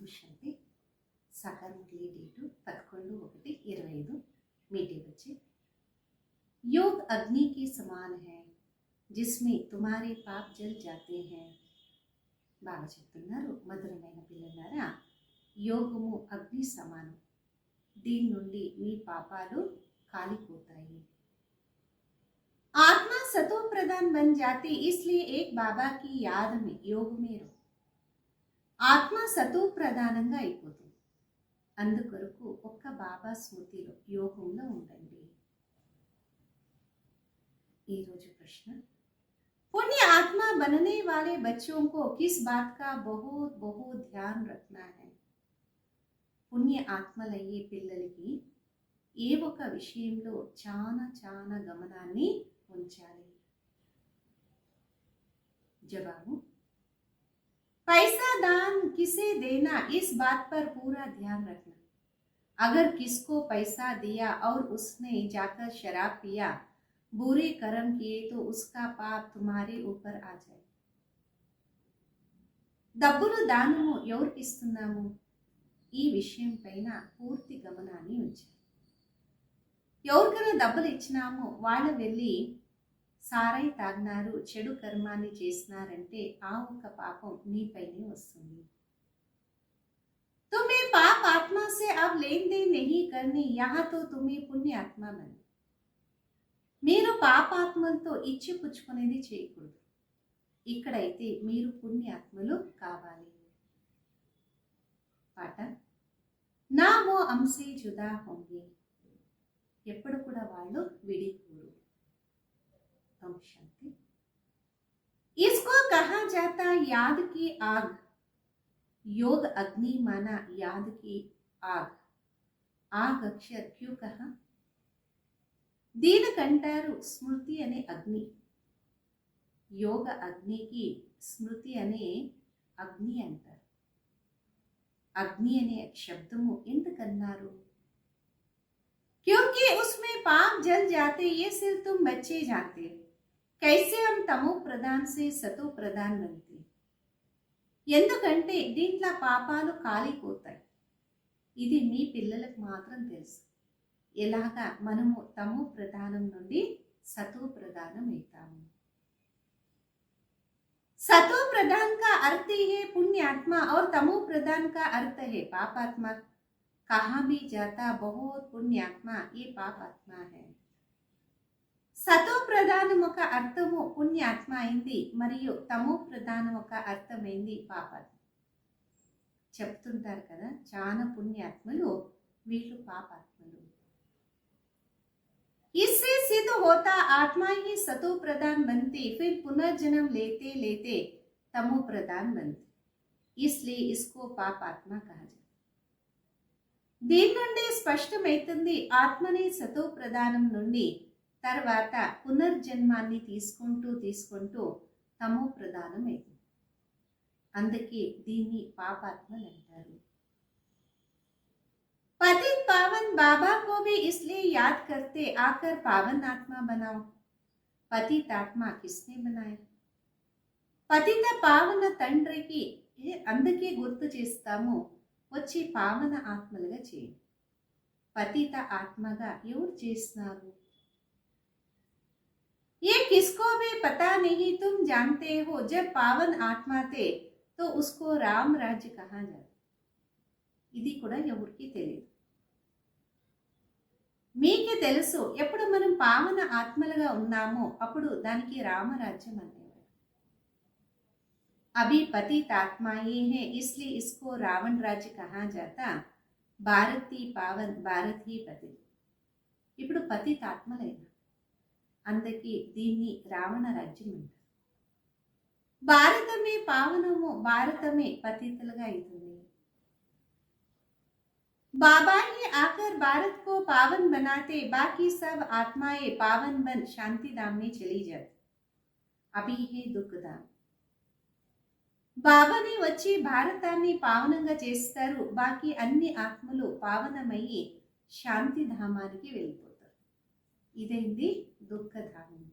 शांति साकार मुरली डेट 11/1/25 मीठे बच्चे। योग अग्नि के समान है जिसमें तुम्हारे पाप जल जाते हैं। బాగా చెప్తున్నారు మధురమైన పిల్లలారా, యోగము అగ్ని సమానం, దీని నుండి మీ పాపాలు కాలిపోతాయి। आत्मा सतो प्रधान बन जाती, इसलिए एक बाबा की याद में योग में रहो। ఆత్మ సతో ప్రధానంగా అయిపోతుంది, అందుకొరకు ఒక్క బాబా స్మృతిలో యోగంలో ఉండండి। ఈరోజు ప్రశ్న, पुण्य आत्मा बनने वाले बच्चों को किस बात का बहुत बहुत ध्यान रखना है? పుణ్య ఆత్మలయ్యే పిల్లలకి ఏ ఒక విషయంలో చాలా చాలా గమనాన్ని ఉంచాలి? జవాబు, पैसा दान किसे देना, इस बात पर पूरा ध्यान रखना। अगर किसको पैसा दिया और उसने जाकर शराब पिया, बुरे कर्म किए तो उसका पाप तुम्हारे ऊपर आ जाए। డబ్బులు దానము ఎవరికి ఇస్తున్నాము, ఈ విషయం పైన పూర్తి గమనాన్ని ఉంచాలి। ఎవరికైనా డబ్బులు ఇచ్చినాము, వాళ్ళు వెళ్ళి సారాయి తాగినారు, చెడు కర్మాన్ని చేసినారంటే ఆ ఒక్క పాపం మీపైనే వస్తుంది। तुम्हें पाप आत्मा से अब लेन देन नहीं करनी, यहाँ तो तुम्हें पुण्य आत्मा बने। మీరు పాపాత్మలతో ఇచ్చి పుచ్చుకునేది చేయకూడదు, ఇక్కడైతే మీరు పుణ్యాత్మలు కావాలి। పాట, నా ఓ అంశే జుదా హోంగే, ఎప్పుడు కూడా వాళ్ళు విడిపోరు। शांति, इसको कहा जाता याद की आग। योग अग्नि माना याद की आग। आग अक्षर क्यों कहा? దీనికంటారు స్మృతి అనే అగ్ని। యోగ అగ్నికి స్మృతి అనే అగ్ని అంటారు। అగ్ని అనే శబ్దము ఎందుకన్నారు? क्योंकि उसमें पाप जल जाते, ये सिर्फ तुम बच्चे जानते कैसे हम तमो प्रधान से सतो प्रधान बनते। ఎందుకంటే దీంట్లో పాపాలు కాలిపోతాయి, ఇది మీ పిల్లలకు మాత్రం తెలుసు ఎలాగా మనము తమో ప్రధానం నుండి సతో ప్రధానం అవుతాము। सतो प्रधान का अर्थ है पुण्यात्मा और तमो प्रधान का अर्थ है पापात्मा। कहाँ भी जाता बहुत पुण्यात्मा, ये पापात्मा है। సతో ప్రధానం ఒక అర్థము పుణ్యాత్మ అయింది, మరియు తమో ప్రధానం ఒక అర్థమైంది పాపాత్మ। చెప్తుంటారు కదా, చాలా పుణ్యాత్మలు వీళ్ళు పాపాత్మలు। इससे सिद्ध होता आत्मा ही सतो प्रधान बनती, फिर पुनर्जन्म लेते लेते तमो प्रधान बनती, इसलिए इसको पापात्मा कहा जाता। దీని నుండి స్పష్టమవుతుంది, ఆత్మని సతో ప్రధానం నుండి తర్వాత పునర్జన్మాన్ని తీసుకుంటూ తీసుకుంటూ తమో ప్రధానం అవుతుంది, అందుకే దీన్ని పాపాత్మలు అంటారు। पतित पावन बाबा को भी इसलिए याद करते, आकर पावन आत्मा बनाओ। पतित आत्मा किसने बनाया? పతిత పావన తండ్రికి అందుకే గుర్తు చేస్తాము, వచ్చి పావన ఆత్మలుగా చేయండి। పతిత ఆత్మగా ఎవరు చేస్తున్నారు? ये किसको भी पता नहीं, तुम जानते हो जब पावन आत्मा थे तो उसको राम राज्य कहा जाता। ఇది కూడా ఎవరికి తెలియదు, మీకే తెలుసు। ఎప్పుడు మనం పావన ఆత్మలుగా ఉన్నామో అప్పుడు దానికి రామరాజ్యం అనేవారు। అభి పతిత ఆత్మాయే హై, ఇస్లియే ఇస్కో రావణ రాజ్య కహా జాతా। భారతీ పావన్ భారతీ పతి, ఇప్పుడు పతిత ఆత్మలైన అందుకే దీన్ని రావణ రాజ్యం అంటారు। భారతమే పావనము, భారతమే పతితులుగా అవుతుంది। बाबा ही आकर भारत को पावन बनाते, बाकी सब आत्माएं पावन बन शांति धाम में चली जाती। अभी है दुखधाम। బాబాని వచ్చి భారతాన్ని పావనంగా చేస్తారు, బాకీ అన్ని ఆత్మలు పావనమయ్యి శాంతి ధామానికి వెళ్ళిపోతారు, ఇదేంది దుఃఖధామం।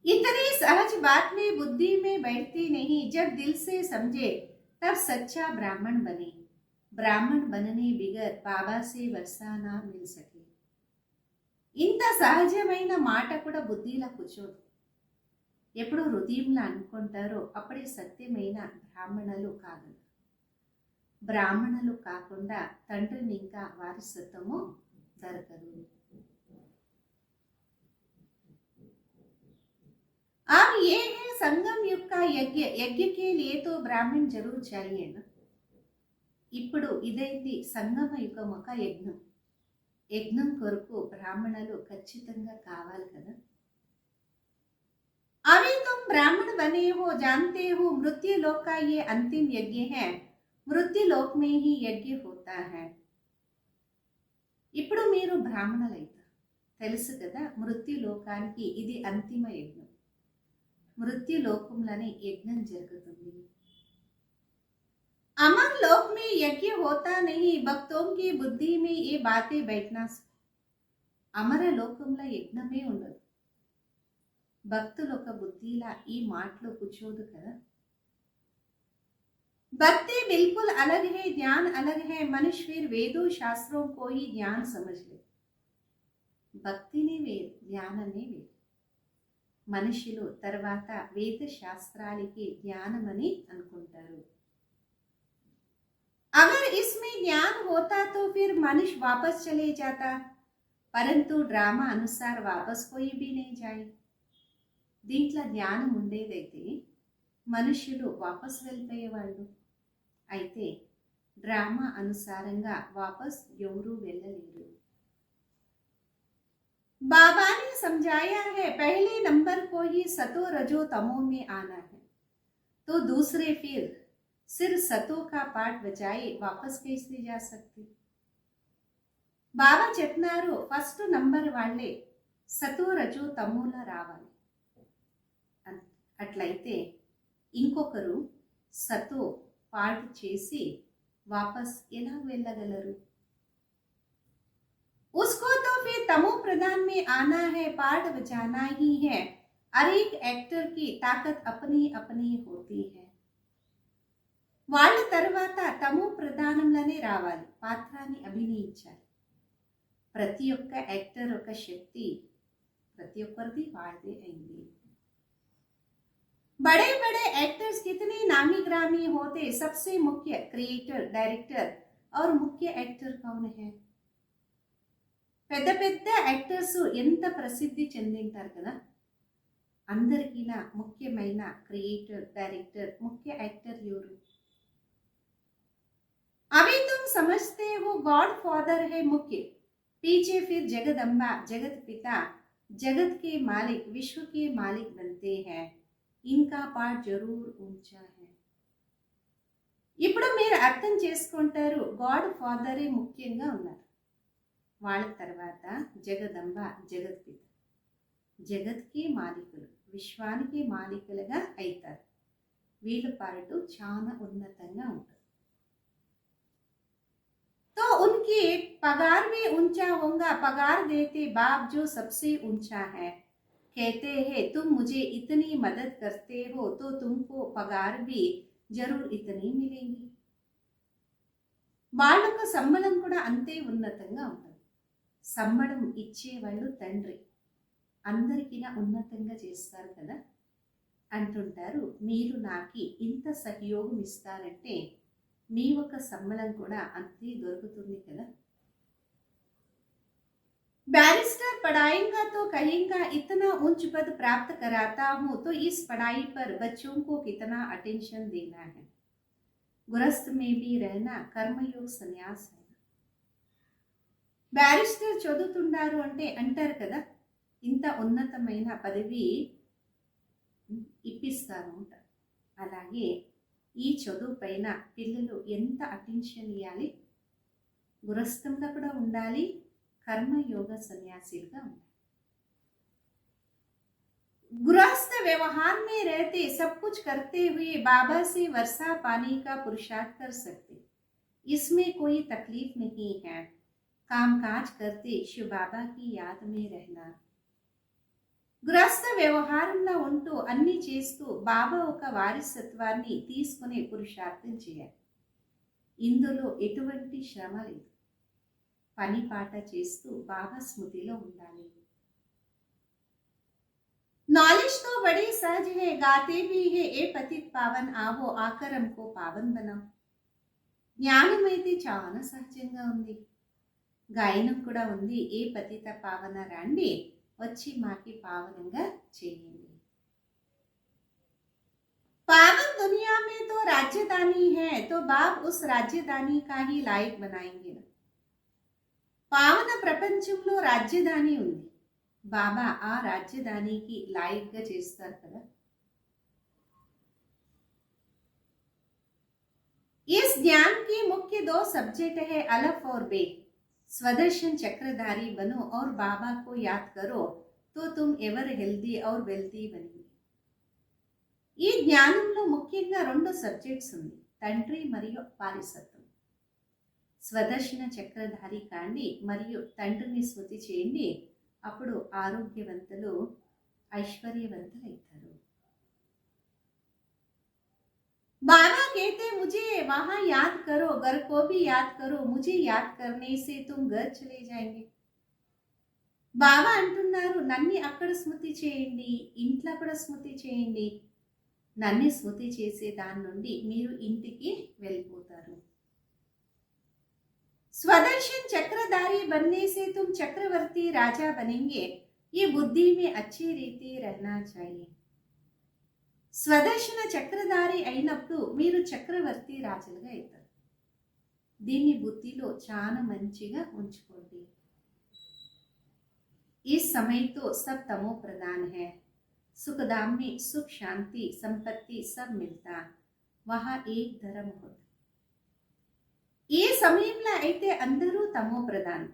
इतनी सहज बात में बुद्धि में बैठती नहीं, जब दिल से समझे तब सच्चा ब्राह्मण बने। ब्राह्मण बनने बिगर बाबा से वर्षा ना मिल सके। ఇంత సహజమైన మాట కూడా బుద్ధిలా కూర్చోదు. ఎప్పుడు హృదయంలో అనుకుంటారో అప్పుడే సత్యమైన బ్రాహ్మణులు కాగలరు. బ్రాహ్మణులు కాకుండా తండ్రిని ఇంకా వారసత్వము దొరకదు. अब ये है संगम युग का यज्ञ. यज्ञ के लिए तो ब्राह्मण जरूर चाहिए ना. ఇప్పుడు ఇదైంది సంగమ యుగం ఒక యజ్ఞం. యజ్ఞం కొరకు బ్రాహ్మణులు ఖచ్చితంగా కావాలి కదా. अभी तुम ब्राह्मण बने हो, जानते हो मृत्यु लोक का ये अंतिम यज्ञ है. मृत्यु लोक में ही यज्ञ होता है. ఇప్పుడు మీరు బ్రాహ్మణులైతారు, తెలుసు కదా. మృత్యు లోకానికి ఇది అంతిమ యజ్ఞం. మృత్యు లోకంలోనే యజ్ఞం జరుగుతుంది. अमर लोक में यज्ञ होता नहीं. भक्तों की बुद्धि में ये बातें बैठना. అమర లోకంలో యజ్ఞమే ఉండదు. భక్తుల ఒక బుద్ధిలా ఈ మాటలు కూర్చోదు కదా. भक्ति बिल्कुल अलग है, ज्ञान अलग है. मनुष्य फिर वेदों शास्त्रों को ही ज्ञान समझ ले. భక్తినే వేరు, జ్ఞానమే వేరు. మనుషులు తర్వాత వేద శాస్త్రాలకి జ్ఞానమని అనుకుంటారు. अगर इसमें ज्ञान होता तो फिर मनुष्य वापस चले जाता, परंतु ड्रामा अनुसार वापस कोई भी नहीं जाए. దీంట్లో జ్ఞానం ఉండేదైతే మనుషులు వాపస్ వెళ్ళిపోయేవాళ్ళు. అయితే డ్రామా అనుసారంగా వాపస్ ఎవరూ వెళ్ళలేరు. बाबा ने समझाया है पहले नंबर को ही सतो रजो तमो में आना है, तो दूसरे फिर सिर्फ सतो का पाठ बजाए वापस कैसे जा सकते. బాబా చెప్తున్నారు ఫస్ట్ నంబర్ వాళ్ళే సతో రజో తమోలో రావాలి. అట్లయితే ఇంకొకరు సతో పాఠ చేసి వాపస్ ఎలా వెళ్ళగలరు. उसको तो फिर तमो प्रधान में आना है, पाठ बजाना ही है. हर एक एक्टर की ताकत अपनी अपनी होती है. వాళ్ళ తర్వాత తమో ప్రధానంలోనే రావాలి, పాత్రాన్ని అభినయించాలి. ప్రతి ఒక్క యాక్టర్ ఒక శక్తి ప్రతి ఒక్కరిది వాళ్ళదే అయింది. बड़े बड़े एक्टर्स कितने नामी ग्रामी होते. सबसे मुख्य क्रिएटर, डायरेक्टर और मुख्य एक्टर कौन है. పెద్ద పెద్ద యాక్టర్స్ ఎంత ప్రసిద్ధి చెందింటారు కదా. అందరికీ ముఖ్యమైన క్రియేటర్, డైరెక్టర్, ముఖ్య యాక్టర్ ఎవరు. अभी तुम समझते हो गॉड फादर है मुख्य, पीछे फिर जगदम्बा, जगत पिता, जगत के मालिक, विश्व के मालिक बनते हैं. इनका पाठ जरूर ऊंचा है. ఇప్పుడు మీరు అర్థం చేసుకుంటారు గాడ్ ఫాదరే ముఖ్యంగా ఉన్నారు. వాళ్ళ తర్వాత జగదంబ, జగత్పిత, జగత్కి మాలికులు, విశ్వానికి మాలికులుగా అవుతారు. వీళ్ళ పాటు చాలా ఉన్నతంగా ఉంటుంది. तो उनकी पगार भी ऊंचा होगा. पगार देते बाप जो सबसे ऊंचा है, कहते हैं तुम मुझे इतनी मदद करते हो तो तुमको पगार भी जरूर इतनी मिलेंगी. వాళ్ళకు సంబళం కూడా అంతే ఉన్నతంగా ఉంటుంది. సంబళం ఇచ్చేవాళ్ళు తండ్రి అందరికీ ఉన్నతంగా చేస్తారు కదా. అంటుంటారు మీరు నాకు ఇంత సహయోగం ఇస్తారంటే మీ ఒక సంబళం కూడా అంతే దొరుకుతుంది కదా. बैरिस्टर पढ़ाएगा तो कहेगा इतना उच्च पद प्राप्त कराता हूँ तो इस पढ़ाई पर बच्चों को कितना अटेंशन देना है. गृहस्थ में भी रहना कर्मयोग सन्यास है. బ్యారిస్టర్ చదువుతుండారు అంటే అంటారు కదా ఇంత ఉన్నతమైన పదవి ఇప్పిస్తారు అంటారు. అలాగే ఈ చదువు పైన పిల్లలు ఎంత అటెన్షన్ ఇవ్వాలి. గృహస్థంగా కూడా ఉండాలి, कर्मयोग सन्यासीगा. गृहस्थ व्यवहार में रहते सब कुछ करते हुए बाबा से वर्षा पानी का पुरुषार्थ कर सकते. इसमें कोई तकलीफ नहीं है. कामकाज करते शिव बाबा की याद में रहना. గృహస్థ వ్యవహారంలో ఉంటూ అన్ని చేస్తూ బాబా ఒక వారసత్వాన్ని తీసుకునే పురుషార్థం చేయాలి. ఇందులో ఎటువంటి శ్రమ లేదు. పని పాట చేస్తూ బాబా స్మృతిలో ఉండాలి. नॉलेज तो बड़ी सहज है, गाते भी है ए पतित पावन आवो आकर हमको पावन बनाओ. జ్ఞానం అయితే చాలా సహజంగా ఉంది, గాయనం కూడా ఉంది. ఏ పతిత పావన రండి, వచ్చి మాకి పావనంగా చేయండి. पावन दुनिया में तो राजधानी है, तो बाप उस राजधानी का ही लायक बनाएंगे ना. పావన ప్రపంచంలో రాజధాని ఉంది, బాబా ఆ రాజధానికి లాయక్గా చేస్తారు కదా. इस ज्ञान की मुख्य दो सब्जेक्ट है अलफ और बे. स्वदर्शन चक्रधारी बनो और बाबा को याद करो तो तुम एवर हेल्दी और वेल्दी बनेंगे. ఈ జ్ఞానంలో ముఖ్యంగా రెండు సబ్జెక్ట్స్ ఉంది, తండ్రి మరియు వారసత్వం. స్వదర్శన చక్రధారి కాండి మరియు తండ్రిని స్మృతి చేయండి, అప్పుడు ఆరోగ్యవంతులు ఐశ్వర్యవంతులు అవుతారు. बाबा कहते मुझे वहां याद करो, घर को भी याद करो, मुझे याद करने से तुम घर चले जाएंगे. బాబా అంటున్నారు, నన్ను అక్కడ స్మృతి చేయండి, ఇంట్లో కూడా స్మృతి చేయండి. నన్ను స్మృతి చేసే దాని నుండి మీరు ఇంటికి వెళ్ళిపోతారు. स्वदर्शन चक्रधारी बनने से तुम चक्रवर्ती राजा बनेंगे. ये बुद्धि में अच्छी रीति रहना चाहिए. స్వదర్శన చక్రధారి అయినప్పుడు మీరు చక్రవర్తి రాజులుగా అవుతారు. దీన్ని బుద్ధిలో చాలా మంచిగా ఉంచుకోండి. इस समय तो सब तमो प्रधान है. सुखधाम में सुख शांति संपत्ति सब मिलता, वहां एक धर्म होता. ఏ సమయంలో అయితే అందరూ తమో ప్రధానం,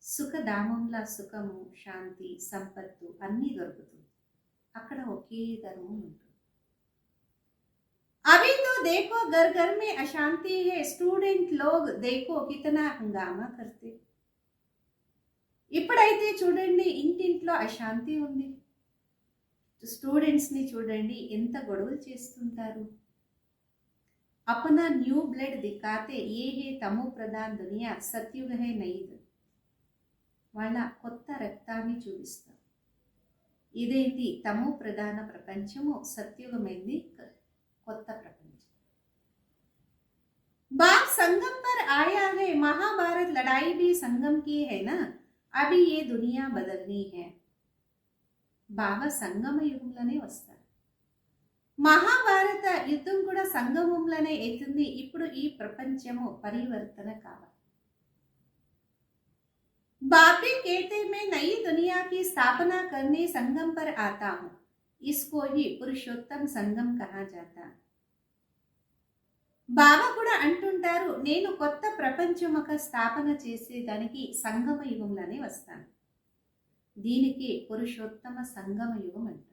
సుఖధామంలో సుఖము శాంతి సంపత్తు అన్నీ దొరుకుతుంది, అక్కడ ఒకే ధర్మం ఉంటుంది. अभी तो देखो घर घर में अशांति है, स्टूडेंट लोग देखो कितना हंगामा करते. ఇప్పుడైతే చూడండి ఇంటింట్లో అశాంతి ఉంది, స్టూడెంట్స్ని చూడండి ఎంత గొడవలు చేస్తుంటారు. अपना न्यू ब्लड दिखाते ये है तमो प्रधान दुनिया, सत्युग है नई दुनिया. వాళ్ళ కొత్త రక్తాన్ని చూపిస్తారు. ఇదేంటి తమో ప్రధాన ప్రపంచము, సత్యుగమైంది కొత్త ప్రపంచం. बाप संगम पर आया है, महाभारत लड़ाई भी संगम की है ना, अभी ये दुनिया बदलनी है. బాబా సంగమ యుగంలోనే వస్తారు. మహాభారత యుద్ధం కూడా సంగమంలోనే అవుతుంది. ఇప్పుడు ఈ ప్రపంచము పరివర్తన కావాలి. बापे कहते मैं नई दुनिया की स्थापना करने संगम पर आता हूँ, इसको ही पुरुषोत्तम संगम कहा जाता. బాబా కూడా అంటుంటారు, నేను కొత్త ప్రపంచం ఒక స్థాపన చేసేదానికి సంగమ యుగంలోనే వస్తాను. దీనికి పురుషోత్తమ సంగమ యుగం అంటారు.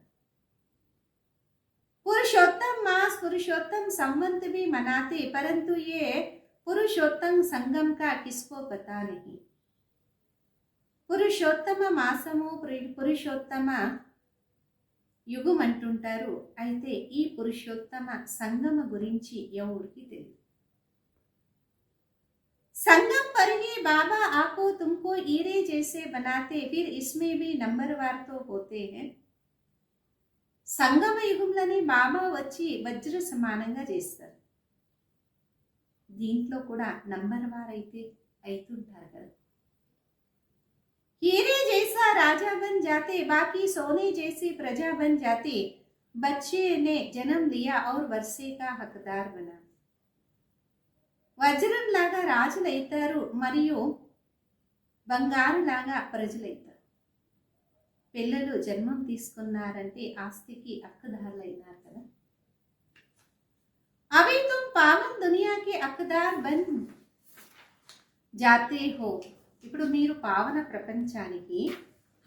पुरुषोत्तम मास पुरुषोत्तम संवत भी मनाते, परंतु ये पुरुषोत्तम संगम का किसको पता नहीं. పురుషోత్తమ మాసము పురుషోత్తమ యుగం అంటుంటారు, అయితే ఈ పురుషోత్తమ సంగమ గురించి ఎవరికి తెలియదు. संगम पर ही बाबा आपको तुमको हीरे जैसे बनाते, फिर इसमें भी नंबरवार तो होते हैं. సంగమ యుగంలోనే బాబా వచ్చి వజ్ర సమానంగా చేస్తారు. దీంట్లో కూడా నంబర్ వారు అయితే అవుతుంటారు కదా. हीरे जैसा राजा बन जाते, बाकी सोने जैसी प्रजा बन जाती. बच्चे ने जन्म लिया और वर्षे का हकदार बना. వజ్రం లాగా రాజులు అవుతారు మరియు బంగారు లాగా ప్రజలు అవుతారు. పిల్లలు జన్మం తీసుకున్నారంటే ఆస్తికి హక్కుదారులు అయినారు కదా. అవి తుమ్ పావన్ దునియాకి హక్కుదార్ బన్ జాతే హో. ఇప్పుడు మీరు పావన ప్రపంచానికి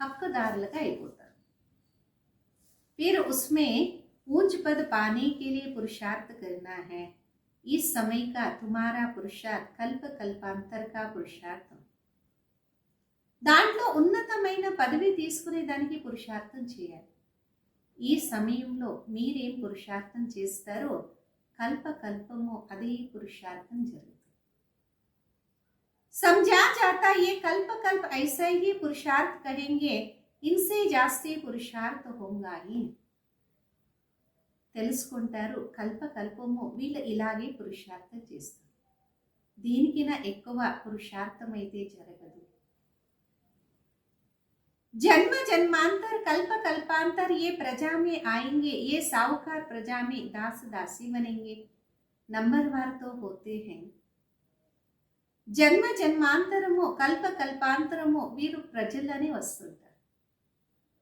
హక్కుదారులుగా అయిపోతారు. फिर उसमें ऊंच पद पाने के लिए पुरुषार्थ करना है. इस समय का तुम्हारा पुरुषार्थ कल्प कल्पांतर का पुरुषार्थ. దాంట్లో ఉన్నతమైన పదవి తీసుకునే దానికి పురుషార్థం చేయాలి. ఈ సమయంలో మీరేం పురుషార్థం చేస్తారో కల్పకల్పము అదే పురుషార్థం జరుగుతుంది. समझा जाता ये कल्प कल्प ऐसा ही पुरुषार्थ करेंगे इनसे जास्ती पुरुषार्थ होगा ही. తెలుసుకుంటారు కల్పకల్పము వీళ్ళు ఇలాగే పురుషార్థం చేస్తారు, దీనికిన ఎక్కువ పురుషార్థం అయితే జరగదు. जन्म जन्मांतर कल्प कल्पांतर ये प्रजा में आएंगे, ये साहूकार प्रजा में दास दासी बनेंगे. नंबरवार तो होते हैं. జన్మ జన్మాంతరము కల్ప కల్పాంతరము వీరు ప్రజల్లోనే వస్తుంటారు.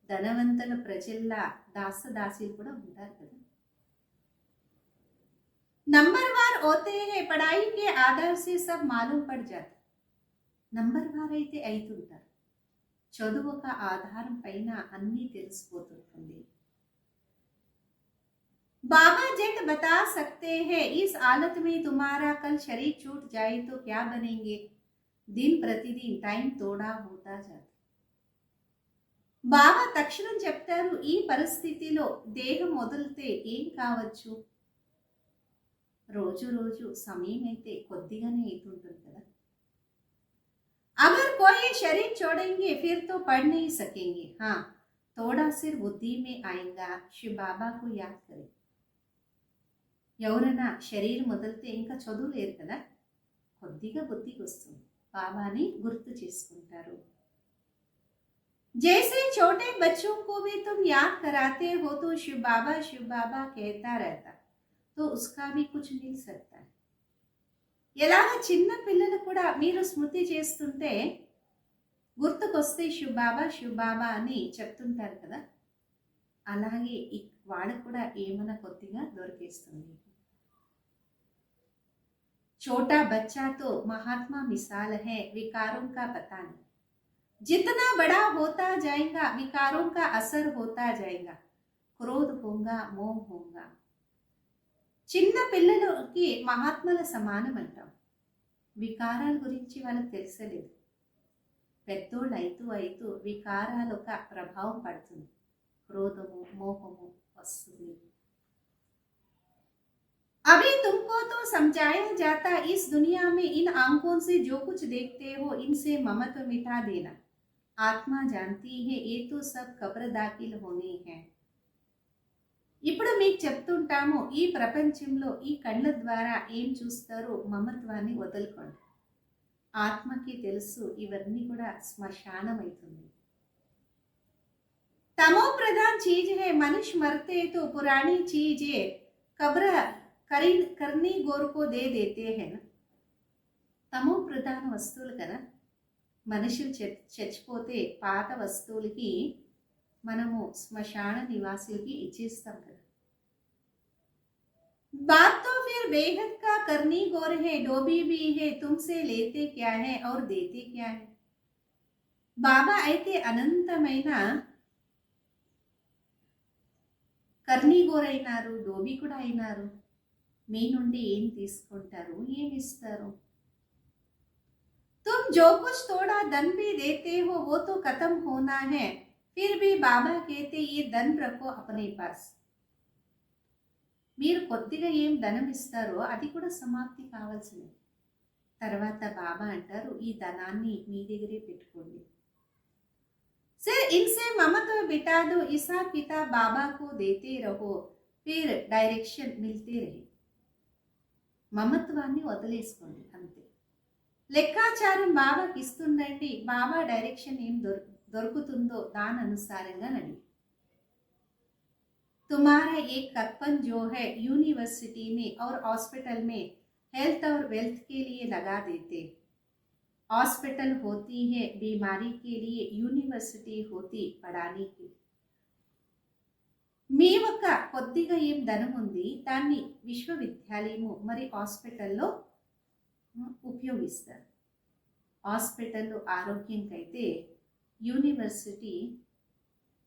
ధనవంతుల ప్రజల్లా దాసదాసీలు కూడా ఉంటారు కదా. नंबरवार होते हैं, पढ़ाई के आधार से सब मालूम पड़ जाता. నంబర్వార్ అయితే అవుతుంటారు, చదువు ఒక ఆధారం పైన అన్నీ తెలిసిపోతుంటుంది. बाबा जेठ बता सकते हैं इस हालत में तुम्हारा कल शरीर छूट जाए तो क्या बनेंगे. दिन प्रतिदिन टाइम तोड़ा होता जाता. బాబా తక్షణం చెప్తారు ఈ పరిస్థితిలో దేహం వదిలితే ఏం కావచ్చు. రోజు రోజు సమయం అయితే కొద్దిగానే అవుతుంటుంది కదా. अगर कोई शरीर छोड़ेंगे फिर तो पढ़ नहीं सकेंगे. हाँ, थोड़ा सिर बुद्धि में आएगा. शिव बाबा को याद करें. ఎవరైనా శరీరం వదిలితే ఇంకా చదువులేరు కదా, కొద్దిగా బుద్ధికి వస్తుంది, బాబాని గుర్తు చేసుకుంటారు. जैसे छोटे बच्चों को भी तुम याद कराते हो तो शिव बाबा कहता रहता तो उसका भी कुछ मिल सकता है. ఎలాగ చిన్న పిల్లలు కూడా మీరు స్మృతి చేస్తుంటే గుర్తుకొస్తే శివ్ బాబా అని చెప్తుంటారు కదా, అలాగే వాళ్ళకు కూడా ఏమైనా కొద్దిగా దొరికేస్తుంది. छोटा बच्चा तो महात्मा मिसाल है, विकारों का पता नहीं. जितना बड़ा होता जाएगा विकारों का असर होता जाएगा. क्रोध होगा, मोह होगा. చిన్న పిల్లలకి మహాత్ముల సమానం అంటాం. వికారాల గురించి వాళ్ళకి తెలిసలేదు. పెద్దోళ్ళు అయితూ వికారాల ఒక ప్రభావం పడుతుంది, క్రోధము మోహము వస్తుంది. अभी तुमको तो समझाया जाता इस दुनिया में इन आंखों से जो कुछ देखते हो इनसे ममत्व मिटा देना. आत्मा जानती है ये तो सब कब्र दाखिल होने हैं. ఇప్పుడు మీకు చెప్తుంటాము ఈ ప్రపంచంలో ఈ కళ్ళ ద్వారా ఏం చూస్తారో మమత్వాన్ని వదులుకోండి. ఆత్మకి తెలుసు ఇవన్నీ కూడా శ్మశానం అవుతుంది. तमो प्रधान चीज है, मनुष्य मरते तो पुरानी चीजें कब्र करनी गोर को दे देते हैं. తమో ప్రధాన వస్తువులు కదా, మనుషులు చచ్చిపోతే పాత వస్తువులకి మనము శ్మశాన నివాసులకి ఇచ్చేస్తాం కదా. बात तो फिर बेहद का करनी गोर है, डोबी भी है, तुमसे लेते क्या है और देते क्या है. బాబా అయితే అనంతమైన కర్ణీగోర్ అయినారు, డోబీ కూడా అయినారు. మీ నుండి ఏం తీసుకుంటారు, ఏమి ఇస్తారు. तुम जो कुछ थोड़ा धन भी देते हो वो तो खत्म होना है, फिर भी बाबा कहते ये धन रखो अपने पास. మీరు కొద్దిగా ఏం ధనం ఇస్తారో అది కూడా సమాప్తి కావాల్సింది. తర్వాత బాబా అంటారు ఈ ధనాన్ని మీ దగ్గరే పెట్టుకోండి. सिर इनसे ममत्व बिटा दो, हिसाब किताब बाबा को देते रहो, फिर डायरेक्शन मिलते रहे. మమత్వాన్ని వదిలేసుకోండి అంతే. లెక్కాచారం బాబాకి ఇస్తుండండి, బాబా డైరెక్షన్ ఏం దొరుకుతుందో దాని అనుసారంగా నడి. तुम्हारा एक कप्पन जो है यूनिवर्सिटी में और हॉस्पिटल में हेल्थ और वेल्थ के लिए लगा देते. हॉस्पिटल होती है बीमारी के लिए, यूनिवर्सिटी होती पढ़ाने की. మీ యొక్క కొద్దిగా ఏం ధనం ఉంది దాన్ని విశ్వవిద్యాలయము మరి హాస్పిటల్లో ఉపయోగిస్తారు. హాస్పిటల్లో ఆరోగ్యంకైతే యూనివర్సిటీ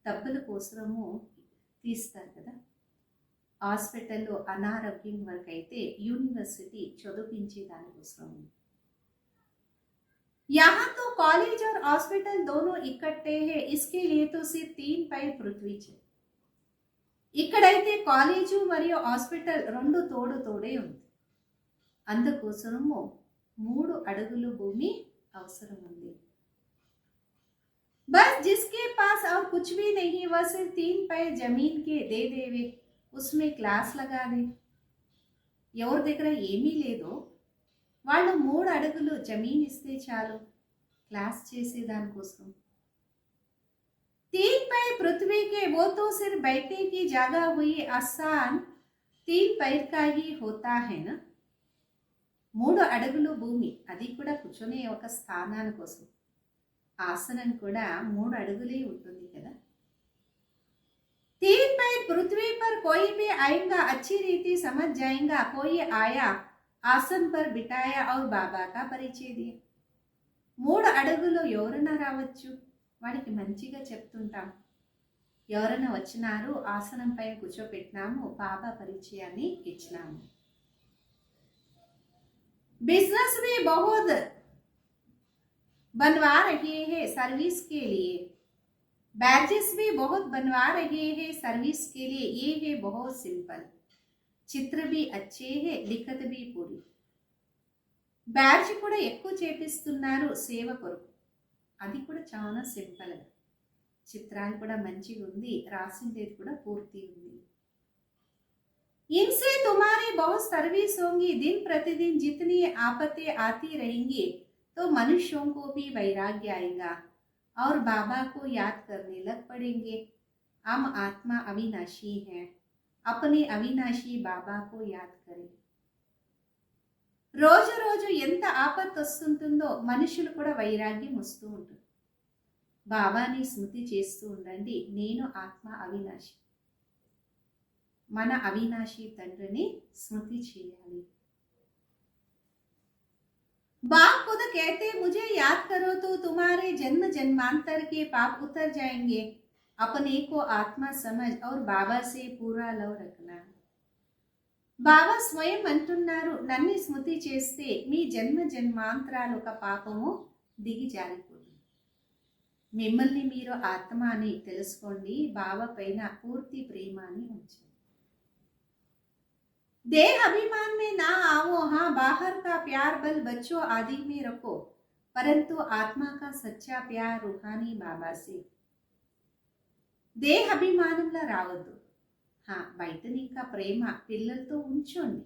డబ్బుల కోసము తీస్తారు కదా. హాస్పిటల్లో అనారోగ్యం వరకు అయితే యూనివర్సిటీ చదివించే దానికోసం. यहाँ तो कॉलेज और हॉस्पिटल दोनों इकट्ठे हैं, इसके लिए तो सिर्फ 3 पैर पृथ्वी चाहिए. ఇక్కడైతే కాలేజు మరియు హాస్పిటల్ రెండు తోడే ఉంది. అందుకోసము 3 అడుగులు భూమి అవసరం ఉంది. बस जिसके पास और कुछ भी नहीं वह सिर्फ 3 पैर जमीन के दे देवे, उसमें क्लास लगा दे. ఎవరి దగ్గర ఏమీ లేదో వాళ్ళు 3 అడుగులు జమీన్ ఇస్తే చాలు క్లాస్ చేసే దానికోసం. 3 पैर पृथ्वी के वो तो सिर्फ बैठने की जगह हुई, आसान 3 पैर का ही होता है ना. 3 అడుగులు భూమి, అది కూడా కూర్చొని ఒక స్థానాని కోసం. ఆసనం కూడా 3 అడుగులే ఉంటుంది కదా. 3 पैर पृथ्वी पर कोई भी आएगा अच्छी रीति समझ जाएगा. कोई आया आसन पर बिठाया और बाबा का परिचय दिया. 3 అడుగులు ఎవరన్నా రావచ్చు, వాడికి మంచిగా చెప్తుంటాం. ఎవరైనా వచ్చినారు, ఆసనం పైన కూర్చోపెట్టినాము, బాబా పరిచయాన్ని ఇచ్చినాము. बिजनेस भी बहुत बनवा रहे हैं सर्विस के लिए. बैजेस भी बहुत बनवा रहे हैं सर्विस के लिए. ये है बहुत सिंपल. चित्र भी अच्छे है, लिखत भी पूरी. బ్యాడ్జ్ కూడా ఎక్కువ చేపిస్తున్నారు సేవ కొరకు, అది కూడా చాలా సింపుల్గా. చిత్రాలు కూడా మంచిగా ఉంది, రాసిండేది కూడా పూర్తి ఉంది. इनसे तुम्हारी बहुत सर्विस होंगी. दिन प्रतिदिन जितनी आफतें आती रहेंगी तो मनुष्यों को भी वैराग्य आएगा और बाबा को याद करने लग पड़ेंगे. हम आत्मा अविनाशी हैं, अपने अविनाशी बाबा को याद करें. రోజు రోజు ఎంత ఆపత్తు వస్తుంటుందో మనుషులు కూడా వైరాగ్యం వస్తూ ఉంటుంది. బాబాని స్మృతి చేస్తూ ఉండండి. నేను ఆత్మ అవినాశి, మన అవినాశి తండ్రిని స్మృతి చేయాలి. बाप खुद कहते मुझे याद करो तो तुम्हारे जन्म जन्मांतर के पाप उतर जाएंगे. अपने को आत्मा समझ और बाबा से पूरा लव रखना. బాబా స్వయం అంటున్నారు, నన్ను స్మృతి చేస్తే మీ జన్మ జన్మాంతరాలు ఒక పాపము దిగి జారిపోతుంది. మిమ్మల్ని మీరు ఆత్మ అని తెలుసుకోండి, బాబా పైన పూర్తి ప్రేమాన్ని ఉంచండి. देह अभिमान में ना आओ. हाँ, बाहर का प्यार बल बच्चों आदि में रखो, परंतु आत्मा का सच्चा प्यार रूहानी बाबा से. देह అభిమానంలో రావద్దు. బయటనిక ప్రేమ పిల్లలతో ఉంచండి,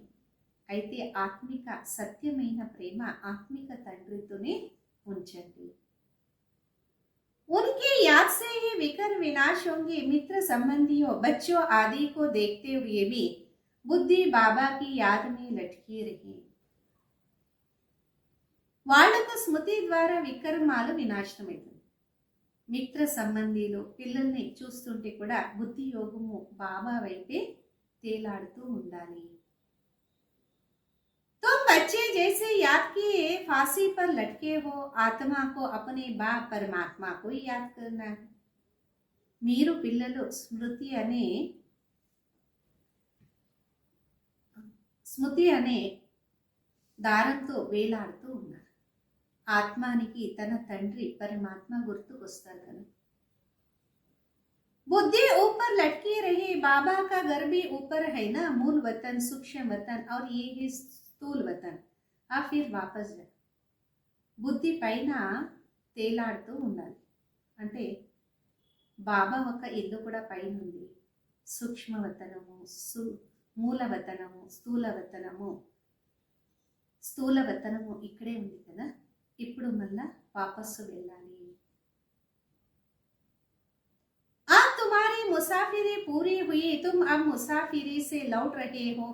అయితే ఆత్మిక సత్యమైన ప్రేమ ఆత్మిక తండ్రితోనే ఉంచండి. उनके याद से ही विकर विनाश होंगे. मित्र संबंधियों बच्चों आदि को देखते हुए भी बुद्धि बाबा की याद में लटकी रही. వాళ్లకు స్మృతి ద్వారా వికర్మాలు వినాశనమవుతుంది. మిత్ర సంబంధీలు పిల్లల్ని చూస్తుంటే కూడా బుద్ధి యోగము బాబా వైపే తేలాడుతూ ఉండాలి. तुम बच्चे जैसे याद किए फांसी पर लटके हो, आत्मा को अपने बाप परमात्मा को याद करना. మీరు పిల్లలు స్మృతి అనే దారంతో వేలాడుతూ ఉన్నారు. ఆత్మానికి తన తండ్రి పరమాత్మ గుర్తుకొస్తారు కదా. बुद्धि ऊपर लटकी रही. बाबा का घर भी ऊपर है ना, मूल वतन, सूक्ष्म वतन और ये है స్థూल वतन. फिर वापस जा. బుద్ధి పైన తేలాడుతూ ఉండాలి. అంటే బాబా ఒక ఇల్లు కూడా పైన ఉంది. సూక్ష్మ వతనము, మూల వతనము, స్థూల వతనము ఇక్కడే ఉంది కదా. ఇప్పుడు మళ్ళా వాపస్సు వెళ్ళాలి. अब तुम्हारी मुसाफिरी पूरी हुई, तुम अब मुसाफिरी से लौट रहे हो,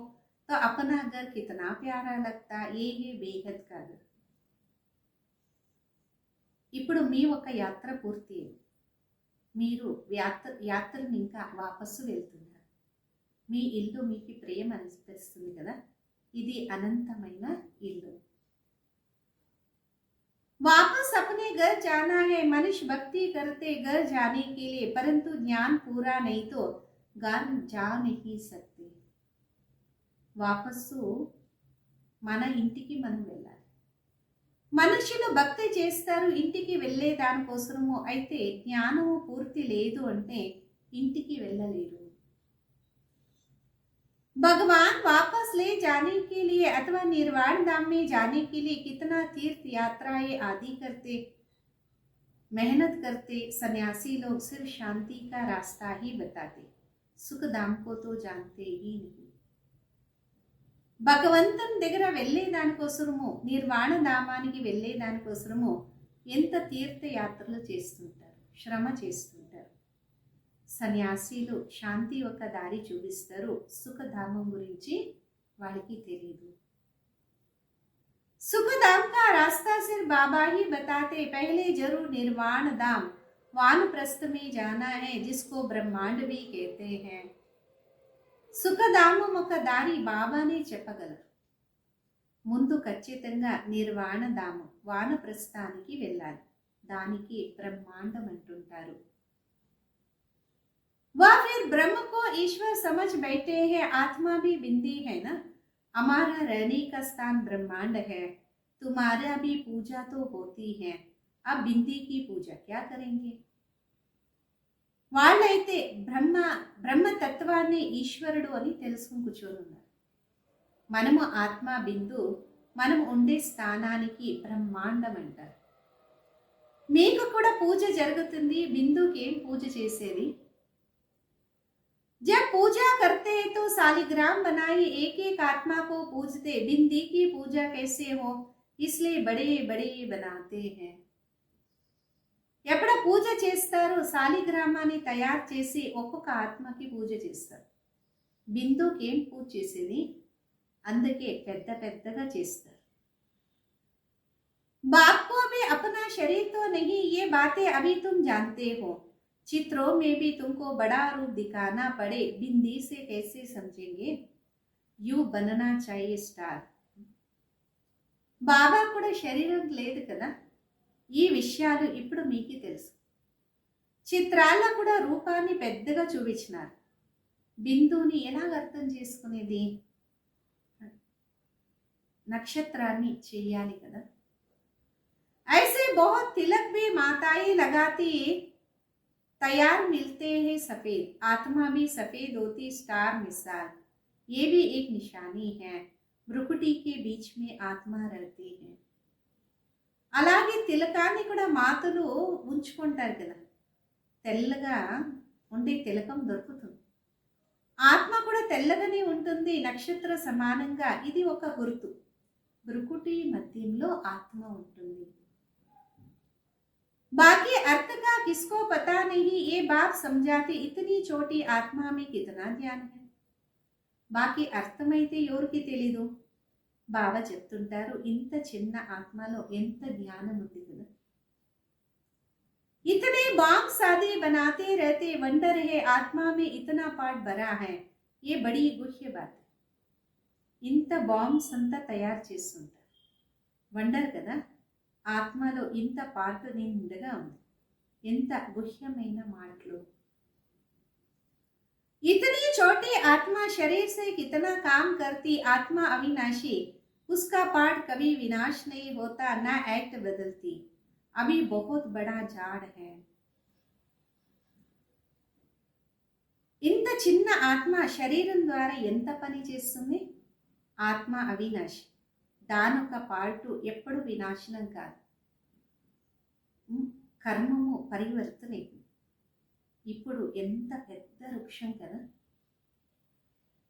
तो अपना घर कितना प्यारा लगता. ये है बेहद का घर. ఇప్పుడు మీ ఒక యాత్ర పూర్తి అయింది. మీరు యాత్రని ఇంకా వాపస్సు వెళ్తున్నారు. మీ ఇల్లు మీకు ప్రేమ అనిపిస్తుంది కదా. ఇది అనంతమైన ఇల్లు. वापस अपने घर जाना है. मनुष्य भक्ति करते घर जाने के लिए, परंतु ज्ञान पूरा नहीं तो घर जा नहीं सकते. వాపస్సు మన ఇంటికి మనం వెళ్ళాలి. మనుషులు భక్తి చేస్తారు ఇంటికి వెళ్ళే దానికోసము, అయితే జ్ఞానము పూర్తి లేదు అంటే ఇంటికి వెళ్ళలేరు. भगवान वापस ले जाने के लिए अथवा निर्वाण धाम में जाने के लिए कितना तीर्थ यात्राएं आदि करते, मेहनत करते। सन्यासी लोग सिर्फ शांति का रास्ता ही बताते, सुख धाम को तो जानते ही नहीं। భగవంతుని దగ్గర వెళ్ళే దానికోసము, నిర్వాణ ధామానికి వెళ్ళే దానికోసము ఎంత తీర్థయాత్రలు చేస్తుంటారు, శ్రమ చేస్తుంటారు. సన్యాసీలు శాంతి ఒక దారి చూపిస్తారు, సుఖధామం గురించి వాళ్ళకి తెలియదు. सुखधाम का रास्ता सिर्फ बाबा ही बताते, पहले जरूर निर्वाण धाम वानप्रस्थ में जाना है, जिसको ब्रह्मांड भी कहते हैं। సుఖధామం ఒక దారి బాబానే చెప్పగలరు. ముందు ఖచ్చితంగా నిర్వాణ ధామం వానప్రస్థానికి వెళ్ళాలి, దానికి బ్రహ్మాండం అంటుంటారు. वह फिर ब्रह्म को ईश्वर समझ बैठे हैं, आत्मा भी बिंदी है ना, हमारा रहने का स्थान ब्रह्मांड है, तुम्हारा भी पूजा तो होती है, अब बिंदी की पूजा क्या करेंगे। వాళ్ళైతే బ్రహ్మతత్వాన్ని ఈశ్వరుడు అని తెలుసుకుని కూర్చొని ఉన్నారు. మనము ఆత్మ బిందు, మనం ఉండే స్థానానికి బ్రహ్మాండం అంటారు. మీకు కూడా పూజ జరుగుతుంది, బిందుకి ఏం పూజ చేసేది? जब पूजा करते हैं तो सालिग्राम बनाई, एक एक आत्मा को पूजते, बिंदी की पूजा कैसे हो, इसलिए बड़े बड़े बनाते हैं। ఎప్పుడు పూజ చేస్తారు, సాలిగ్రామాన్ని తయారు చేసి ఒక్కొక్క ఆత్మకి పూజ చేస్తారు. బిందుకి ఏం పూజ చేసేది, అందుకే పెద్ద పెద్దగా చేస్తారు. बाप को भी अपना शरीर तो नहीं, ये बातें अभी तुम जानते हो, चित्रों में भी तुमको बड़ा रूप दिखाना पड़े, बिंदी से कैसे समझेंगे, यू बनना चाहिए स्टार। బాబా కూడా శరీరం లేదు కదా, ఈ విషయాలు ఇప్పుడు మీకు తెలుసు. చిత్రాల్లో కూడా రూపాన్ని పెద్దగా చూపించినారు. బిందుని ఎలాగ అర్థం చేసుకునేది, నక్షత్రాన్ని చెయ్యాలి కదా. ऐसे बहुत तिलक भी माताएं लगाती, तैयार मिलते हैं सफेद, आत्मा भी सफेद होती स्टार मिसाल, ये भी एक निशानी है, भ्रुकुटी के बीच में आत्मा रहती है। అలాగే తిలకాన్ని కూడా మాతలు ఉంచుకుంటారు కదా, తెల్లగా ఉండే తిలకం దొరుకుతుంది. ఆత్మ కూడా తెల్లగానే ఉంటుంది, నక్షత్ర సమానంగా. ఇది ఒక గుర్తు. భ్రుకుటి మధ్యంలో ఆత్మ ఉంటుంది. बाकी अर्थ का किसको पता नहीं, ये बाप समझाते, इतनी छोटी आत्मा में कितना ज्ञान है। बाकी అర్థమైతే ఎవరికి తెలీదు, బాబా చెప్తుంటారు, ఇంత చిన్న ఆత్మలో ఎంత జ్ఞానం ఉంది కదా. इतने बॉम्ब शादी बनाते रहते, वंडर है आत्मा में इतना पार्ट भरा है, ये बड़ी गुह्य बात है. ఇంత బాంబ్స్ అంతా తయారు చేస్తుంటారు, వండర్ కదా. ఆత్మలో ఇంత పార్ట్ నిండుగా ఉంది, ఎంత గుహ్యమైన మాటలు. इतनी छोटी आत्मा शरीर से कितना काम करती, आत्मा अविनाशी, उसका पार्ट कभी विनाश नहीं होता, ना एक्ट बदलती, अभी बहुत बड़ा झाड़ है. ఇంత చిన్న ఆత్మ శరీరం ద్వారా ఎంత పని చేస్తుంది. ఆత్మ అవినాశి, దానొక పార్టు ఎప్పుడు వినాశనం కాదు. కర్మము పరివర్తన. ఇప్పుడు ఎంత పెద్ద వృక్షం కదా.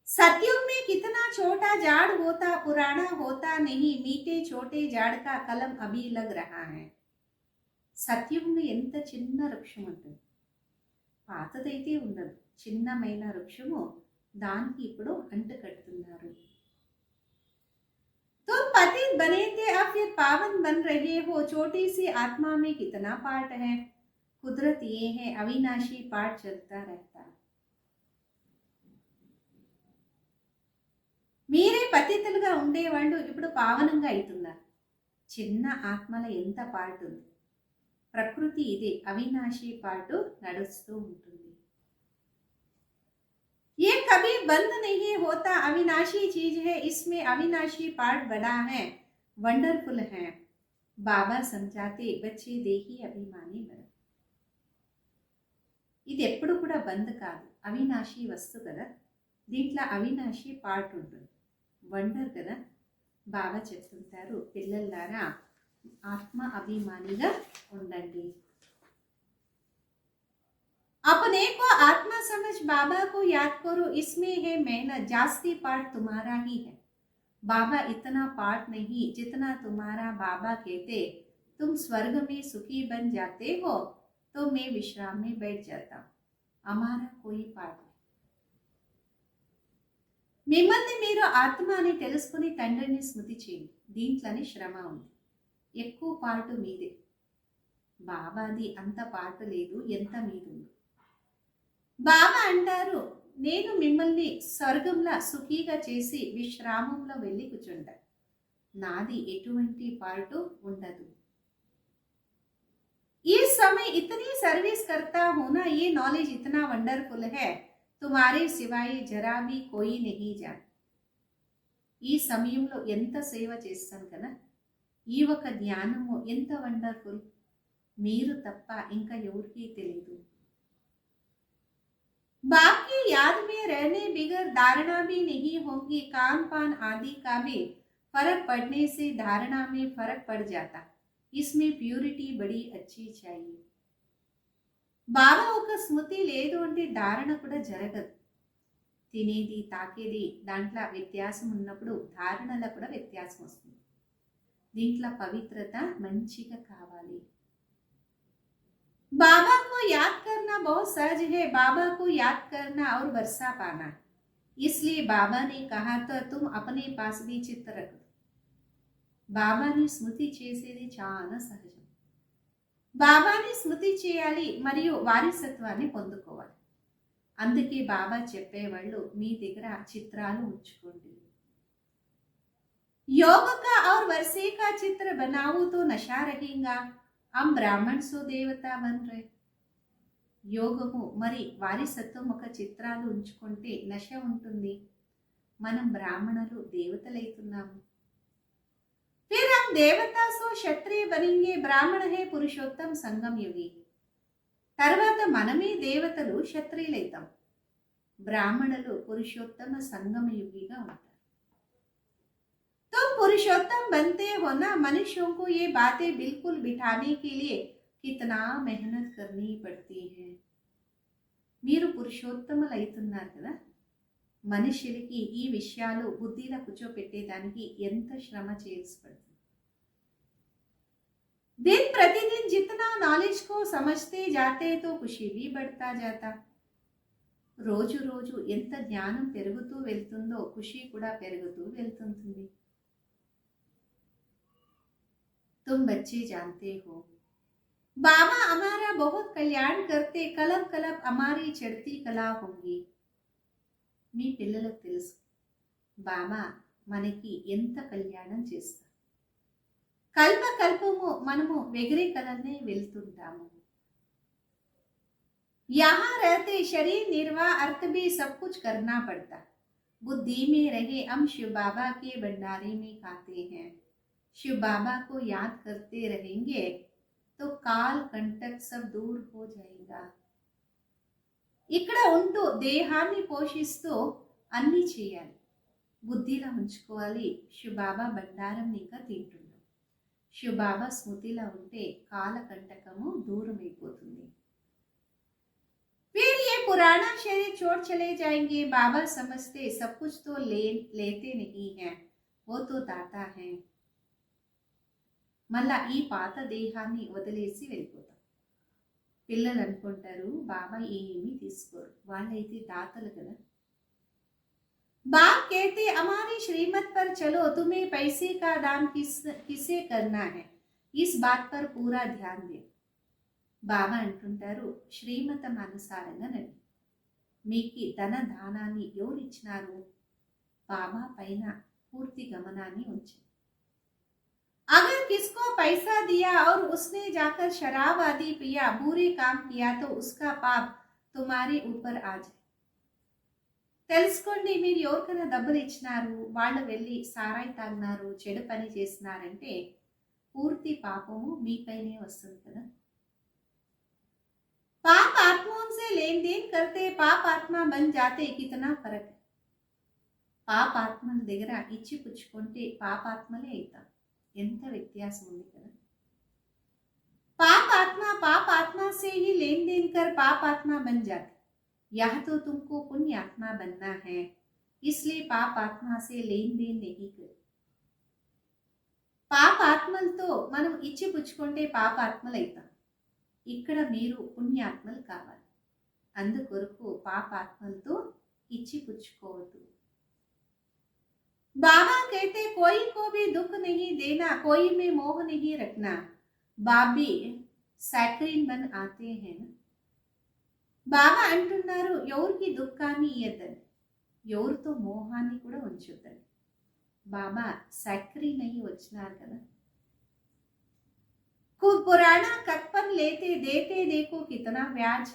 सतयुग में कितना छोटा झाड़ होता, पुराना होता नहीं, मीठे छोटे झाड़ का कलम अभी लग रहा है. సత్యుగంలో ఎంత చిన్న వృక్షం ఉంటుంది, పాతదైతే ఉండదు. చిన్నమైన వృక్షము, దానికి ఇప్పుడు అంటు కడుతున్నారు. तुम पतित बने थे, अब फिर पावन बन रहे हो, छोटी सी आत्मा में कितना पार्ट है. कुदरत ये है, अविनाशी पार्ट चलता रहता. మీరే పతితులుగా ఉండేవాళ్ళు ఇప్పుడు పావనంగా అవుతున్నారు. చిన్న ఆత్మలో ఎంత పార్ట్ ఉంది. ప్రకృతి ఇదే, అవినాశి పార్ట్ నడుస్తూ ఉంటుంది. ये कभी बंद नहीं होता, अविनाशी चीज है, इसमें अविनाशी पार्ट बना है, वंडरफुल है. బాబా సమझाते బచ్చే దేహి అభిమాని బన. ఇది ఎప్పుడు కూడా బంద్ కాదు, అవినాశి వస్తు కదా, దీంట్లో అవినాశి పార్ట్ ఉంటుంది, వండర్ కదా. బాబా చెప్తుంటారు, పిల్లలారా ఆత్మ అభిమానిగా ఉండండి. अपने को आत्मा समझ बाबा को याद करो, इसमें है मेहनत, जास्ती पार्ट तुम्हारा ही है. बाबा इतना पार्ट नहीं जितना तुम्हारा. बाबा कहते तुम स्वर्ग में सुखी बन जाते हो तो मैं विश्राम में बैठ जाता हूं, हमारा कोई पार्ट नहीं. మిమ్మల్ని మీరు ఆత్మ అని తెలుసుకుని తండ్రిని స్మృతి చేయండి, దీంట్లోనే శ్రమ ఉంది, ఎక్కువ పార్టు మీదే. బాబాది అంత పార్టు లేదు, ఎంత మీదుంది. బాబా అంటారు, నేను మిమ్మల్ని స్వర్గంలో సుఖీగా చేసి విశ్రామంలో వెళ్ళి కూర్చుంటా, నాది ఎటువంటి పార్టు ఉండదు. ये समय इतनी सर्विस करता हूं ना, ये नॉलेज इतना वंडरफुल है, तुम्हारे सिवाय जरा भी कोई नहीं जान. ఈ సమయంలో ఎంత సేవ చేస్తాను కదా, ఈ ఒక జ్ఞానము ఎంత వండర్ఫుల్, మీరు తప్ప ఇంకా ఎవరికీ తెలియదు. बाप की याद में रहने बिगर धारणा भी नहीं होगी, कान पान आदि का भी फर्क पड़ने से धारणा में फर्क पड़ जाता, इसमें प्यूरिटी बड़ी अच्छी चाहिए. బాబా ఒక స్మృతి లేదు అంటే ధారణ కూడా జరగదు. తినేది తాకేది దాంట్లో వ్యత్యాసం ఉన్నప్పుడు ధారణలో కూడా వ్యత్యాసం వస్తుంది. దీంట్లో పవిత్రత మంచిగా కావాలి. बाबा को याद करना बहुत सहज है, बाबा को याद करना और वर्षा पाना, इसलिए बाबा ने कहा तो तुम अपने पास भी चित्त रख दो. బాబాని స్మృతి చేసేది చాలా సహజం. బాబాని స్మృతి చేయాలి మరియు వారసత్వాన్ని పొందుకోవాలి. అందుకే బాబా చెప్పేవాళ్ళు, మీ దగ్గర చిత్రాలు ఉంచుకోండి. योग का और वर्षे का चित्र बनाओ तो नशा रहेगा, हम ब्राह्मण सो देवता बन रहे. యోగము మరి వారసత్వం ఒక చిత్రాలు ఉంచుకుంటే నశ ఉంటుంది, మనం బ్రాహ్మణులు దేవతలైతున్నాము. फिर हम देवता सो क्षत्रिय बनेंगे, ब्राह्मण है पुरुषोत्तम संगम युगी. తర్వాత మనమే దేవతలు క్షత్రియులైతాం, బ్రాహ్మణులు పురుషోత్తమ సంగమ యుగిగా ఉంటారు. तुम पुरुषोत्तम बनते हो ना, मनुष्यों को ये बातें बिल्कुल बिठाने के लिए कितना मेहनत करनी पड़ती है. మీరు పురుషోత్తములు అవుతున్నారు కదా, మనుషులకి ఈ విషయాలు బుద్ధిలో కూర్చోపెట్టేదానికి ఎంత శ్రమ చేయాల్సి పడుతుంది. दिन प्रतिदिन जितना नॉलेज को समझते जाते तो खुशी भी बढ़ता जाता. రోజు రోజు ఎంత జ్ఞానం పెరుగుతూ వెళ్తుందో ఖుషి కూడా పెరుగుతూ వెళ్తుంటుంది. तुम बच्चे जानते हो बाबा हमारा बहुत कल्याण करते, कलप कलप हमारी चढ़ती कला होगी. మీ పిల్లలకు తెలుసు బాబా మనకి ఎంత కళ్యాణం చేస్తారు, కల్ప కల్పము మనము వెగిరే కలనే వెళ్తుంటాము. यहाँ रहते शरीर निर्वाह अर्थ भी सब कुछ करना पड़ता, बुद्धि में रहे हम शिव बाबा के भंडारे में खाते हैं. शिव बाबा को याद करते रहेंगे तो काल कंटक सब दूर हो जाएगा. ఇక్కడ ఉంటూ దేహాన్ని పోషిస్తూ అన్నీ చేయాలి, బుద్ధిలో ఉంచుకోవాలి. శివబాబా బండారం ఇంకా తింటున్నాం, శివబాబా స్మృతిలో ఉంటే కాలకంటకము దూరం అయిపోతుంది. फिर ये पुराना शरीर छोड़ चले जाएंगे, बाबा समझते सब कुछ तो लेते नहीं हैं, वो तो दाता है. మళ్ళా ఈ పాత దేహాన్ని వదిలేసి వెళ్ళిపోతాం. పిల్లలు అనుకుంటారు బాబా ఏమీ తీసుకోరు, వాళ్ళైతే దాతలు కదా. बाप कहते हमारी श्रीमत पर चलो, तुम्हें पैसे का दान किसे करना है, इस बात पर पूरा ध्यान दे. బాబా అంటుంటారు, శ్రీమతం అనుసారంగా నడి, మీకు ధన దానాన్ని ఎవరు ఇచ్చినారు, బాబా పైన పూర్తి గమనాన్ని ఉంచు. अगर किसको पैसा दिया और उसने जाकर शराब आदि पिया, बुरे काम किया तो उसका पाप तुम्हारे ऊपर आ जाए. తెలుసుకోండి, మీరు ఎవరికైనా డబ్బులు ఇచ్చినారు, వాళ్ళు వెళ్ళి సారాయి తాగినారు, చెడు పని చేసినారంటే పూర్తి పాపము మీపైనే వస్తుంది కదా. पाप आत्माओं से लेन देन करते पाप आत्मा बन जाते कितना फर्क है. పాపాత్మల దగ్గర ఇచ్చి పుచ్చుకుంటే పాపాత్మలే అవుతాం. ఎంత వ్యత్యాసం ఉంది కదా. पाप आत्मा से ही लेन देन कर पाप आत्मा बन जाते. यह तो तुमको पुण्य आत्मा बनना है, इसलिए पाप आत्मा से लेन देन नहीं कर. పాపాత్మలతో మనం ఇచ్చి పుచ్చుకుంటే పాపాత్మలు అవుతాం. ఇక్కడ మీరు పుణ్యాత్మలు కావాలి. అందుకొరకు పాపాత్మలతో ఇచ్చి పుచ్చుకోవద్దు. बाबा कहते कोई को भी दुख नहीं देना, कोई में मोह नहीं रखना. బాబీ సాక్రీన్ బన్ ఆతే హే నా. బాబా అంటున్నారు ఎవరికి దుఃఖాన్ని ఇయ్యద్దని, ఎవరితో మోహాన్ని కూడా ఉంచొద్దని. బాబా సాక్రీన్ అయ్యి వచ్చినారు కదా. खूब पुराना कटपन लेते देते देखो कितना ब्याज,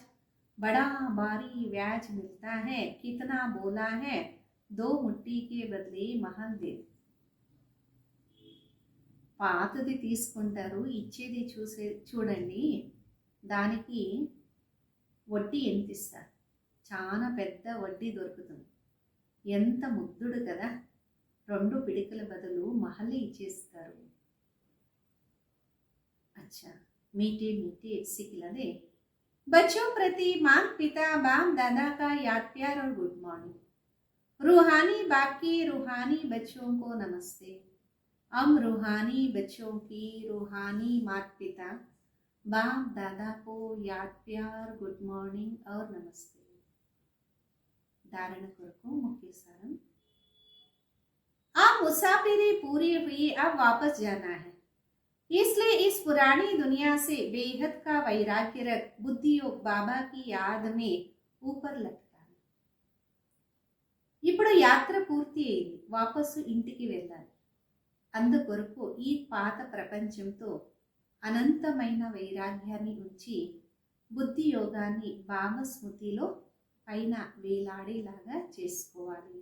बड़ा भारी ब्याज मिलता है, कितना बोला है, 2 मुट्ठी के बदले महल दे. పాతది తీసుకుంటారు, ఇచ్చేది చూడండి, దానికి వడ్డీ ఎంత ఇస్తారు. చాలా పెద్ద వడ్డీ దొరుకుతుంది. ఎంత ముద్దుడు కదా. 2 పిడికల బదులు మహలే ఇచ్చేస్తారు. अच्छा, मीठे मीठे सिखला दे. बच्चों प्रति माता पिता बाप दादा का याद प्यार और गुड मॉर्निंग. रूहानी बाप की रूहानी बच्चों को नमस्ते. हम रूहानी बच्चों की रूहानी माता पिता बाप दादा को याद प्यार गुड मॉर्निंग और नमस्ते. धारण को मुख्य सारम. अब मुसाफिरी पूरी हुई, अब वापस जाना है. इसलिए इस पुरानी दुनिया से बेहद का वैराग्य रख बुद्धि योग बाबा की याद में ऊपर लटका. ఇప్పుడు యాత్ర పూర్తి అయింది, వాపసు ఇంటికి వెళ్ళాలి. అందుకొరకు ఈ పాత ప్రపంచంతో అనంతమైన వైరాగ్యాన్ని ఉంచి బుద్ధి యోగాన్ని బాబా స్మృతిలో పైన వేలాడేలాగా చేసుకోవాలి.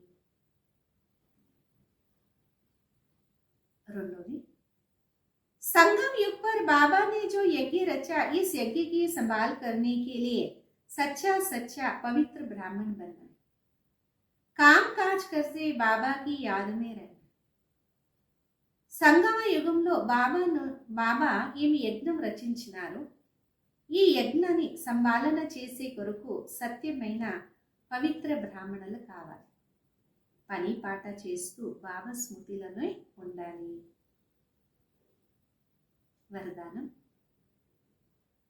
రెండోది, संगम युग पर बाबा ने जो यज्ञ रचा, इस यज्ञ की संभाल करने के लिए सच्चा सच्चा पवित्र ब्राह्मण बनना. काम काज करते बाबा की याद में रहना. సంగమ యుగంలో బాబా ఏమి యజ్ఞం రచించినారు, ఈ యజ్ఞాన్ని సంపాలన చేసే కొరకు సత్యమైన పవిత్ర బ్రాహ్మణులు కావాలి. పని పాట చేస్తూ బాబా స్మృతిలోనే ఉండాలి. वरदानम.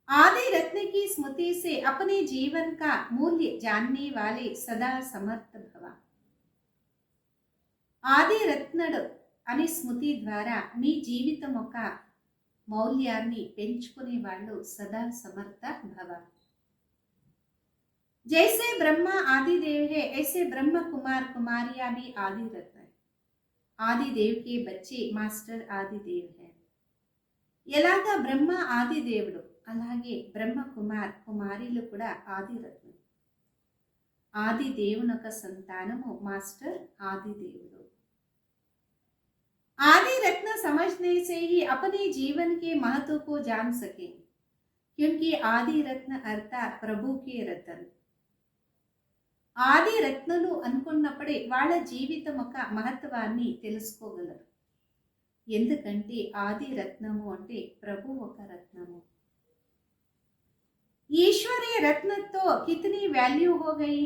आदि रत्न की स्मृति से अपने जीवन का मूल्य जानने वाले सदा समर्थ भव. ఆది రత్నుడు అనే స్మృతి ద్వారా మీ జీవితం ఒక మౌల్యాన్ని పెంచుకునే వాళ్ళు సదా సమర్థ భవ. जैसे ब्रह्मा आदि देव है, ऐसे ब्रह्म कुमार कुमारियां भी आदि रत्न है. आदि देव के बच्चे मास्टर आदि देव है. ఎలాగా బ్రహ్మ ఆది దేవుడు, అలాగే బ్రహ్మ కుమార్ కుమారీలు కూడా ఆది రత్నం. ఆది దేవుని యొక్క సంతానము మాస్టర్ ఆది దేవుడు. आदि रत्न समझने से ही अपने जीवन के महत्व को जान सके, क्योंकि आदि रत्न अर्थात प्रभु के रत्न. ఆది రత్నులు అనుకున్నప్పుడే వాళ్ళ జీవితం ఒక మహత్వాన్ని తెలుసుకోగలరు. ఎందుకంటే ఆది రత్నము అంటే ప్రభు ఒక రత్నము. ईश्वरीय रत्न तो कितनी वैल्यू हो गई,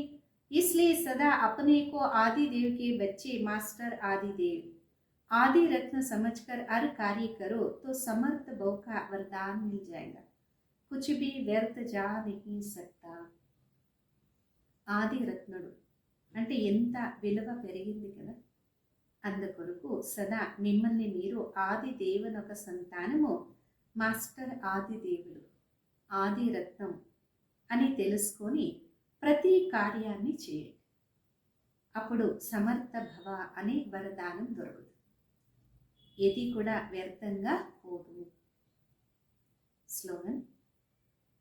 इसलिए सदा अपने को आदि देव के बच्चे मास्टर आदि देव आदि रत्न समझकर हर कार्य करो तो समर्थ भव का वरदान मिल जाएगा. कुछ भी व्यर्थ जा नहीं सकता. ఆది రత్నుడు అంటే ఎంత విలువ పెరిగింది కదా. అందుకొరకు సదా మిమ్మల్ని మీరు ఆది దేవుని ఒక సంతానము, మాస్టర్ ఆది దేవుడు, ఆది రత్నం అని తెలుసుకొని ప్రతి కార్యాన్ని చేయండి. అప్పుడు సమర్థ భవ అనే వరదానం దొరుకుతుంది. ఏది కూడా వ్యర్థంగా పోదు. స్లోగన్.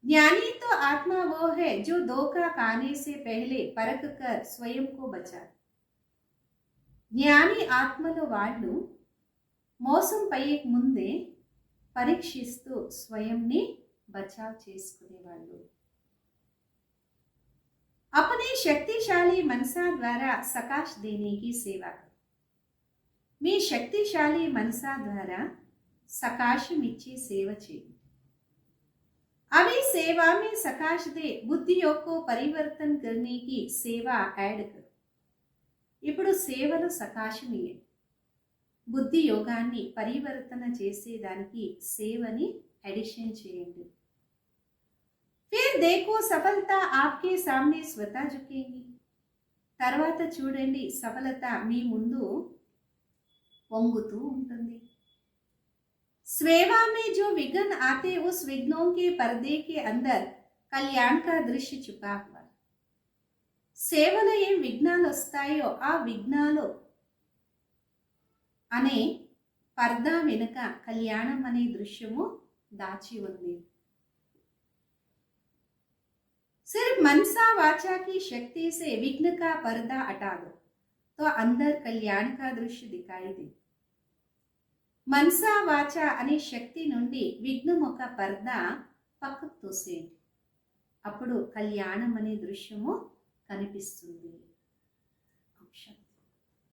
ज्ञानी तो आत्मा वो है जो धोखा खाने से पहले परख कर स्वयं को बचा. జ్ఞాని ఆత్మలో వాళ్ళు మోసం పయ్యక ముందే పరీక్షిస్తూ స్వయంని బచావ్ చేసుకునేవాళ్ళు. अपने शक्तिशाली मनसा द्वारा सकाश देने की सेवा करो. మీ శక్తిశాలి మనసా ద్వారా సకాశం ఇచ్చి సేవ చేయండి. अभी सेवा में सकाश दे बुद्धियों को परिवर्तन करने की सेवा ऐड करो. ఇప్పుడు సేవలో సకాశం ఇయ్యండి. బుద్ధి యోగాన్ని పరివర్తన చేసేదానికి సేవని ఎడిషన్ చేయండి. फिर देखो सफलता आपके सामने स्वतः झुकेगी. తర్వాత చూడండి సఫలత మీ ముందు వంగుతూ ఉంటుంది. सेवा में जो विघ्न आते उस विघ्नों के पर्दे के अंदर कल्याण का दृश्य छुपा हुआ. సేవలో ఏం విఘ్నాలు వస్తాయో ఆ విఘ్నాలు అనే పర్దా వెనుక కళ్యాణం అనే దృశ్యము దాచి ఉంది. सिर्फ मनसा वाचा की शक्ति से विघ्न का पर्दा हटा दो तो अंदर कल्याण का दृश्य दिखाई दे. మనసా వాచ అనే శక్తి నుండి విఘ్నం ఒక పర్దా పక్కకు తోసేయండి. అప్పుడు కళ్యాణం అనే దృశ్యము కనిపిస్తుంది.